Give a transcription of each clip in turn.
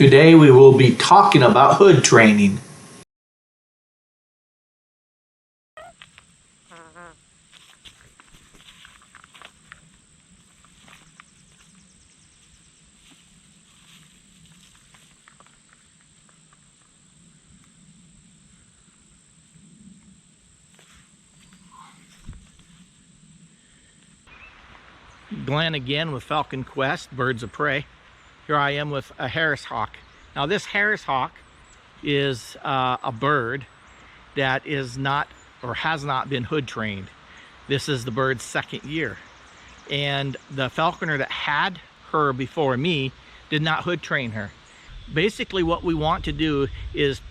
Today we will be talking about hood training. Glenn again with Falcon Quest, Birds of Prey. Here I am with a Harris hawk. Now this Harris hawk is a bird that is not or has not been hood trained. This is the bird's second year. And the falconer that had her before me did not hood train her. Basically what we want to do is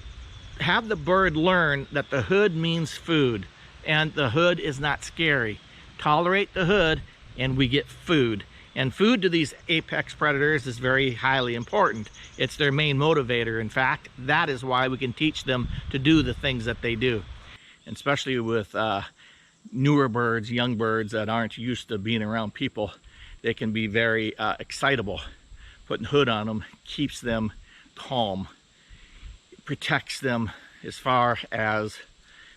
have the bird learn that the hood means food and the hood is not scary. Tolerate the hood and we get food. And food to these apex predators is very highly important. It's their main motivator. In fact, that is why we can teach them to do the things that they do. And especially with newer birds, young birds that aren't used to being around people, they can be very excitable. Putting hood on them keeps them calm. It protects them as far as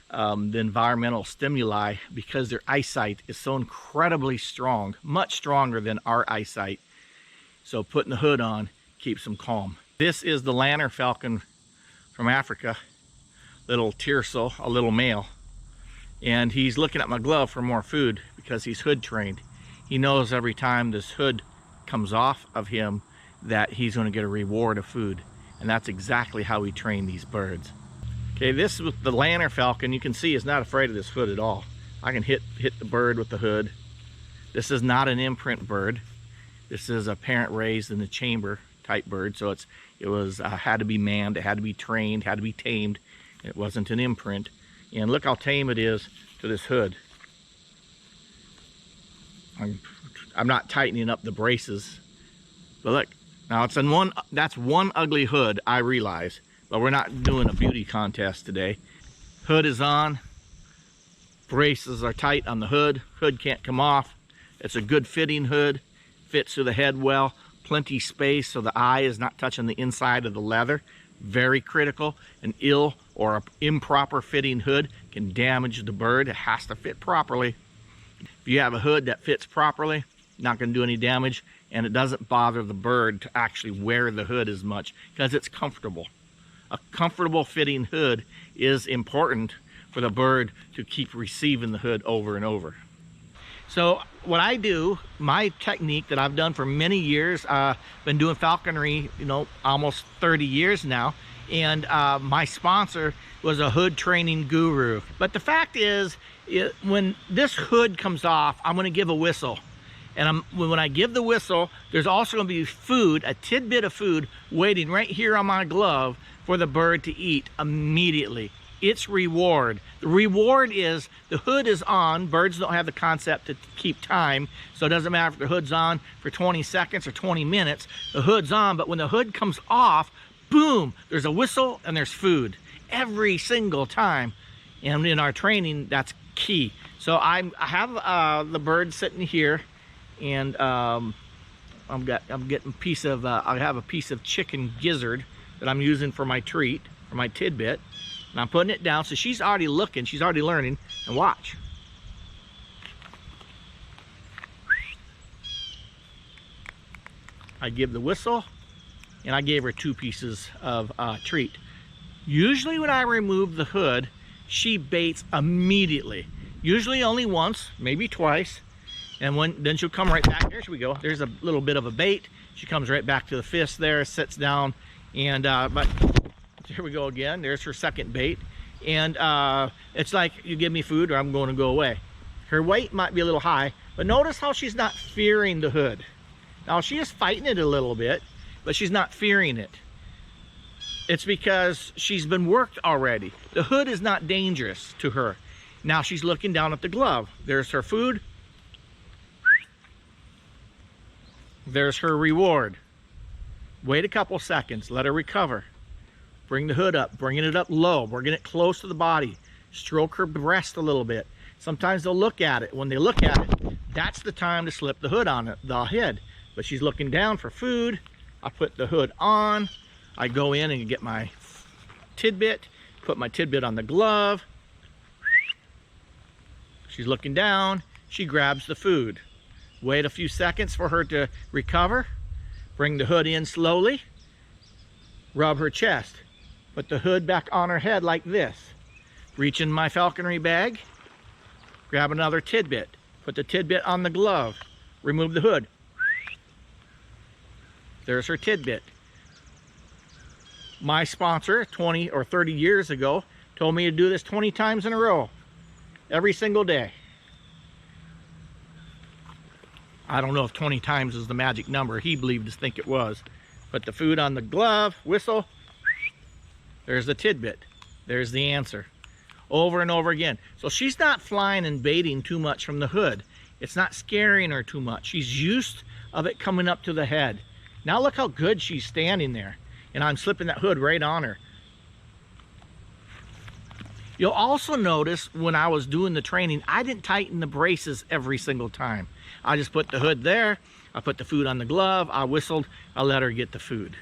the environmental stimuli, because their eyesight is so incredibly strong, much stronger than our eyesight. So putting the hood on keeps them calm. This is the lanner falcon from Africa, little tiercel, a little male, and he's looking at my glove for more food because he's hood trained. He knows every time this hood comes off of him that he's going to get a reward of food, and that's exactly how we train these birds. Okay, this with the lanner falcon, you can see is not afraid of this hood at all. I can hit the bird with the hood. This is not an imprint bird. This is a parent raised in the chamber type bird, so it was had to be manned, it had to be trained, had to be tamed. It wasn't an imprint. And look how tame it is to this hood. I'm not tightening up the braces, but look, now it's in one. That's one ugly hood, I realize. But we're not doing a beauty contest today. Hood is on. Braces are tight on the hood. Hood can't come off. It's a good fitting hood. Fits through the head well. Plenty space so the eye is not touching the inside of the leather. Very critical. An ill or improper fitting hood can damage the bird. It has to fit properly. If you have a hood that fits properly, not going to do any damage, and it doesn't bother the bird to actually wear the hood as much because it's comfortable. A comfortable fitting hood is important for the bird to keep receiving the hood over and over. So what I do, my technique that I've done for many years, been doing falconry, almost 30 years now, and my sponsor was a hood training guru. But the fact is, when this hood comes off, I'm going to give a whistle. And when I give the whistle, there's also going to be food, a tidbit of food, waiting right here on my glove for the bird to eat immediately. It's reward. The reward is the hood is on. Birds don't have the concept to keep time, so it doesn't matter if the hood's on for 20 seconds or 20 minutes. The hood's on, but when the hood comes off, boom, there's a whistle and there's food every single time. And in our training, that's key. So I have the bird sitting here, and I have a piece of chicken gizzard that I'm using for my treat, for my tidbit, and I'm putting it down. So she's already looking, she's already learning, and watch. I give the whistle, and I gave her 2 pieces of treat. Usually when I remove the hood, she baits immediately. Usually only once, maybe twice. And then she'll come right back. There we go. There's a little bit of a bait. She comes right back to the fist there, sits down, and but here we go again. There's her second bait. And it's like, you give me food or I'm going to go away. Her weight might be a little high, but notice how she's not fearing the hood. Now she is fighting it a little bit, but she's not fearing it. It's because she's been worked already. The hood is not dangerous to her. Now she's looking down at the glove. There's her food. There's her reward. Wait a couple seconds, let her recover. Bring the hood up, bringing it up low, bringing it close to the body. Stroke her breast a little bit. Sometimes they'll look at it. When they look at it, that's the time to slip the hood on the head. But she's looking down for food. I put the hood on. I go in and get my tidbit, put my tidbit on the glove. She's looking down, she grabs the food. Wait a few seconds for her to recover. Bring the hood in slowly. Rub her chest. Put the hood back on her head like this. Reach in my falconry bag. Grab another tidbit. Put the tidbit on the glove. Remove the hood. There's her tidbit. My sponsor 20 or 30 years ago told me to do this 20 times in a row. Every single day. I don't know if 20 times is the magic number. He believed to think it was. Put the food on the glove, whistle. There's the tidbit. There's the answer. Over and over again. So she's not flying and baiting too much from the hood. It's not scaring her too much. She's used of it coming up to the head. Now look how good she's standing there. And I'm slipping that hood right on her. You'll also notice when I was doing the training, I didn't tighten the braces every single time. I just put the hood there, I put the food on the glove, I whistled, I let her get the food.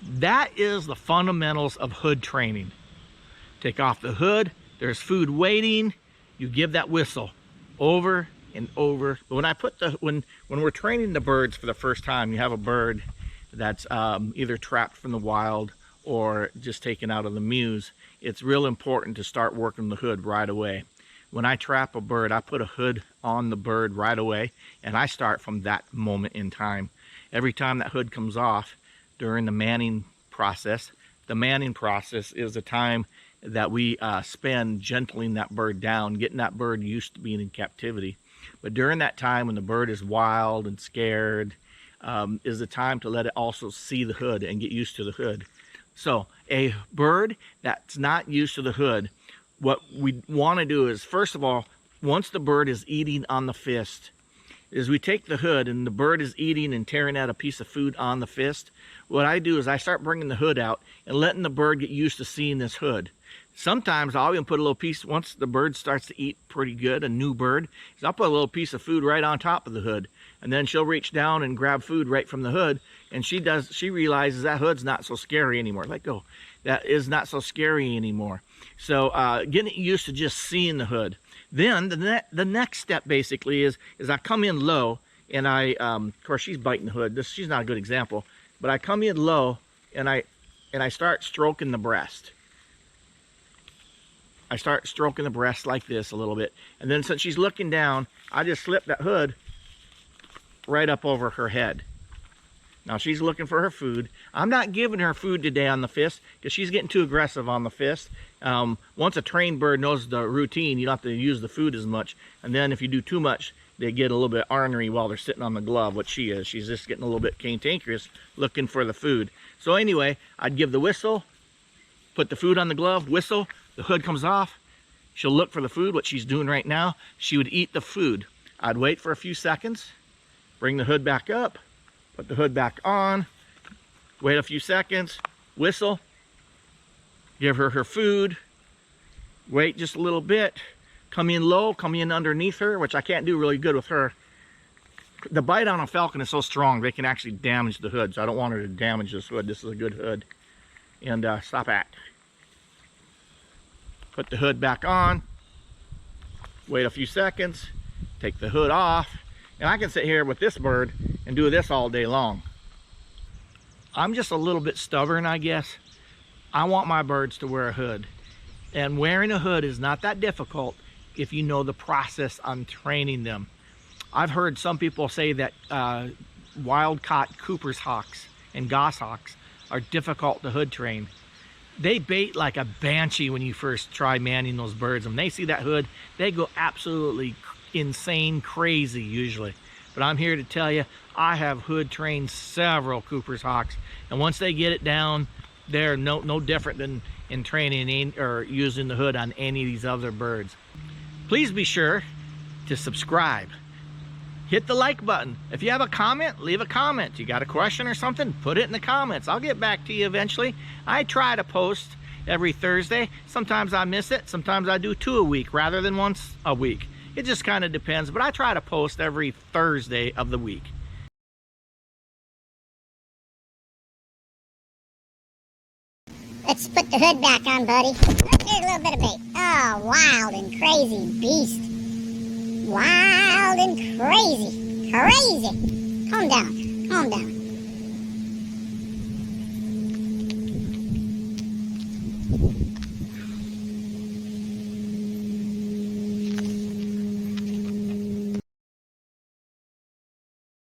That is the fundamentals of hood training. Take off the hood, there's food waiting, you give that whistle over and over. When I put the, when we're training the birds for the first time, you have a bird that's either trapped from the wild or just taken out of the mews, it's real important to start working the hood right away. When I trap a bird, I put a hood on the bird right away, and I start from that moment in time. Every time that hood comes off during the manning process is the time that we spend gentling that bird down, getting that bird used to being in captivity. But during that time when the bird is wild and scared, is the time to let it also see the hood and get used to the hood. So a bird that's not used to the hood, what we want to do is, first of all, once the bird is eating on the fist, is we take the hood and the bird is eating and tearing out a piece of food on the fist. What I do is I start bringing the hood out and letting the bird get used to seeing this hood. Sometimes I'll even put a little piece, once the bird starts to eat pretty good, a new bird, is I'll put a little piece of food right on top of the hood. And then she'll reach down and grab food right from the hood. And she realizes that hood's not so scary anymore. Let go. That is not so scary anymore. So getting used to just seeing the hood. Then the next step basically is I come in low and I, of course she's biting the hood. She's not a good example. But I come in low and I start stroking the breast. I start stroking the breast like this a little bit. And then since she's looking down, I just slip that hood right up over her head. Now she's looking for her food. I'm not giving her food today on the fist because she's getting too aggressive on the fist. Once a trained bird knows the routine, you don't have to use the food as much. And then if you do too much, they get a little bit ornery while they're sitting on the glove, what she is. She's just getting a little bit cantankerous looking for the food. So anyway, I'd give the whistle, put the food on the glove, whistle, the hood comes off. She'll look for the food, what she's doing right now. She would eat the food. I'd wait for a few seconds, bring the hood back up, put the hood back on, wait a few seconds, whistle, give her her food, wait just a little bit, come in low, come in underneath her, which I can't do really good with her. The bite on a falcon is so strong, they can actually damage the hood, so I don't want her to damage this hood. This is a good hood. And stop at. Put the hood back on, wait a few seconds, take the hood off, and I can sit here with this bird and do this all day long. I'm just a little bit stubborn, I guess. I want my birds to wear a hood. And wearing a hood is not that difficult if you know the process on training them. I've heard some people say that wild-caught Cooper's hawks and goshawks are difficult to hood train. They bait like a banshee when you first try manning those birds. When they see that hood, they go absolutely insane crazy usually. But I'm here to tell you, I have hood trained several Cooper's hawks, and once they get it down, they're no different than in training or using the hood on any of these other birds. Please be sure to subscribe. Hit the like button. If you have a comment, leave a comment. You got a question or something, put it in the comments. I'll get back to you eventually. I try to post every Thursday. Sometimes I miss it. Sometimes I do 2 a week rather than once a week. It just kind of depends, but I try to post every Thursday of the week. Let's put the hood back on, buddy. Here's a little bit of bait. Oh, wild and crazy beast. Wild and crazy. Crazy. Calm down. Calm down.